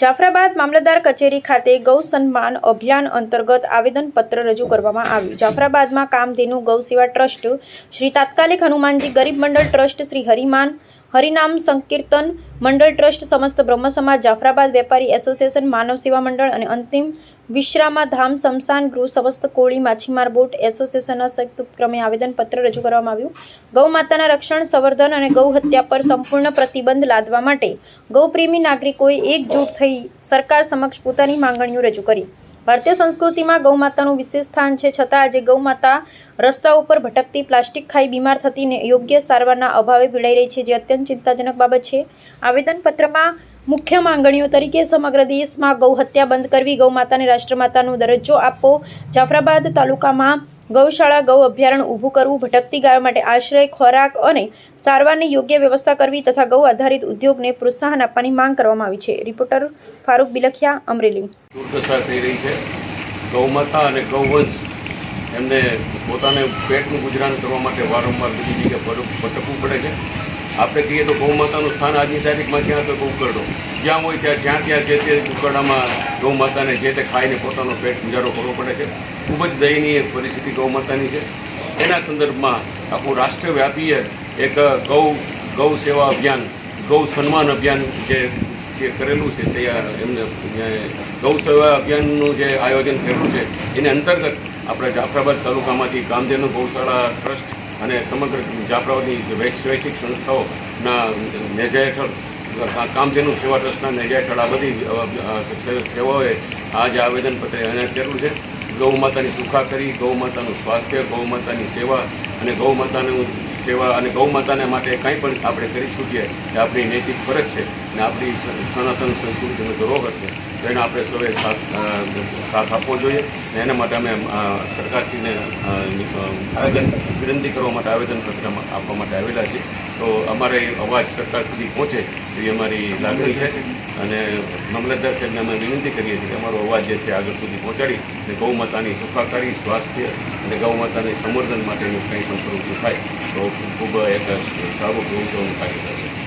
જાફરાબાદ મામલતદાર કચેરી ખાતે ગૌ સન્માન અભિયાન અંતર્ગત આવેદનપત્ર રજૂ કરવામાં આવ્યું। જાફરાબાદમાં કામધેનુ ગૌ સેવા ટ્રસ્ટ, શ્રી તાત્કાલિક હનુમાનજી ગરીબ મંડળ ટ્રસ્ટ, શ્રી હરિનામ સંકીર્તન મંડળ ટ્રસ્ટ, સમસ્ત બ્રહ્મ સમાજ, જાફરાબાદ વેપારી એસોસિએશન, માનવ સેવા મંડળ અને અંતિમ વિશ્રામાધામ સ્મશાન ગૃહ, સમસ્ત કોળી માછીમાર બોટ એસોસિએશનના સંયુક્ત ઉપક્રમે આવેદનપત્ર રજૂ કરવામાં આવ્યું। ગૌ માતાના રક્ષણ, સંવર્ધન અને ગૌ હત્યા પર સંપૂર્ણ પ્રતિબંધ લાદવા માટે ગૌપ્રેમી નાગરિકોએ એકજૂટ થઈ સરકાર સમક્ષ પોતાની માંગણીઓ રજૂ કરી। ભારતીય સંસ્કૃતિમાં ગૌ માતાનું વિશેષ સ્થાન છે, છતાં આજે ગૌ માતા રસ્તાઓ પર ભટકતી, પ્લાસ્ટિક ખાઈ બીમાર થતી ને યોગ્ય સારવારના અભાવે પીડાઈ રહી છે, જે અત્યંત ચિંતાજનક બાબત છે। આવેદનપત્રમાં મુખ્ય માંગણીઓ તરીકે સમગ્ર દેશમાં ગૌ હત્યા બંધ કરવી, ગૌ માતાને રાષ્ટ્રમાતાનો દરજ્જો આપવો, જાફરાબાદ તાલુકામાં ગૌશાળા, ગૌ અભયારણ્ય ઊભું કરવું, ભટકતી ગાયો માટે આશ્રય, ખોરાક અને સારવારની યોગ્ય વ્યવસ્થા કરવી તથા ગૌ આધારિત ઉદ્યોગને પ્રોત્સાહન આપવાની માંગ કરવામાં આવી છે। રિપોર્ટર ફારૂક બિલખિયા, અમરેલી। દુર્દશા થઈ રહી છે ગૌ માતા અને ગૌવંશ એમને પોતાને પેટનું ગુજરાન કરવા માટે વારંવાર બધી જગ્યાએ ભટકવું પડે છે। આપણે કહીએ તો ગૌ માતાનું સ્થાન આજની તારીખમાં ક્યાં તો ઉકરડો, જ્યાં હોય ત્યાં જે તે ઉકરડામાં ગૌ માતાને જે તે ખાઈને પોતાનો પેટ ગુજારો કરવો પડે છે। ખૂબ જ દયનીય પરિસ્થિતિ ગૌ માતાની છે। એના સંદર્ભમાં આખું રાષ્ટ્રવ્યાપી એક ગૌ સેવા અભિયાન, ગૌ સન્માન અભિયાન જે કરેલું છે, તે એમને ગૌ સેવા અભિયાનનું જે આયોજન કરેલું છે, એને અંતર્ગત આપણે જાફરાબાદ તાલુકામાંથી કામધેનુ ગૌશાળા ટ્રસ્ટ અને સમગ્ર જાફરાબાદની વૈશ્વિક સંસ્થાઓના નેજા હેઠળ, કામધેનુ સેવા ટ્રસ્ટના નેજા હેઠળ આ બધી સેવાઓએ આ જે આવેદનપત્ર એનાયત કરેલું છે। ગૌ માતાની સુખાકારી, ગૌ માતાનું સ્વાસ્થ્ય, ગૌ માતાની સેવા અને ગૌ માતાનું સેવા અને ગૌ માતાને માટે કંઈ પણ આપણે કરી છૂટીએ એ આપણી નૈતિક ફરજ છે અને આપણી સનાતન સંસ્કૃતિનો ધરોહર છે, તો એને આપણે સૌએ સાથ આપવો જોઈએ। અને એના માટે અમે સરકારશ્રીને વિનંતી કરવા માટે આવેદનપત્ર આપવા માટે આવેલા છીએ। તો અમારે અવાજ સરકાર સુધી પહોંચે એવી અમારી લાગણી છે અને મામલતદાર સાહેબને અમે વિનંતી કરીએ છીએ કે અમારો અવાજ જે છે આગળ સુધી પહોંચાડી અને ગૌ માતાની સુખાકારી, સ્વાસ્થ્ય અને ગૌ માતાની સંવર્ધન માટેનું કંઈ પણ પ્રવૃત્તિ થાય તો ખૂબ એક સારું ગૌ સેવાનું કાર્ય કરીએ।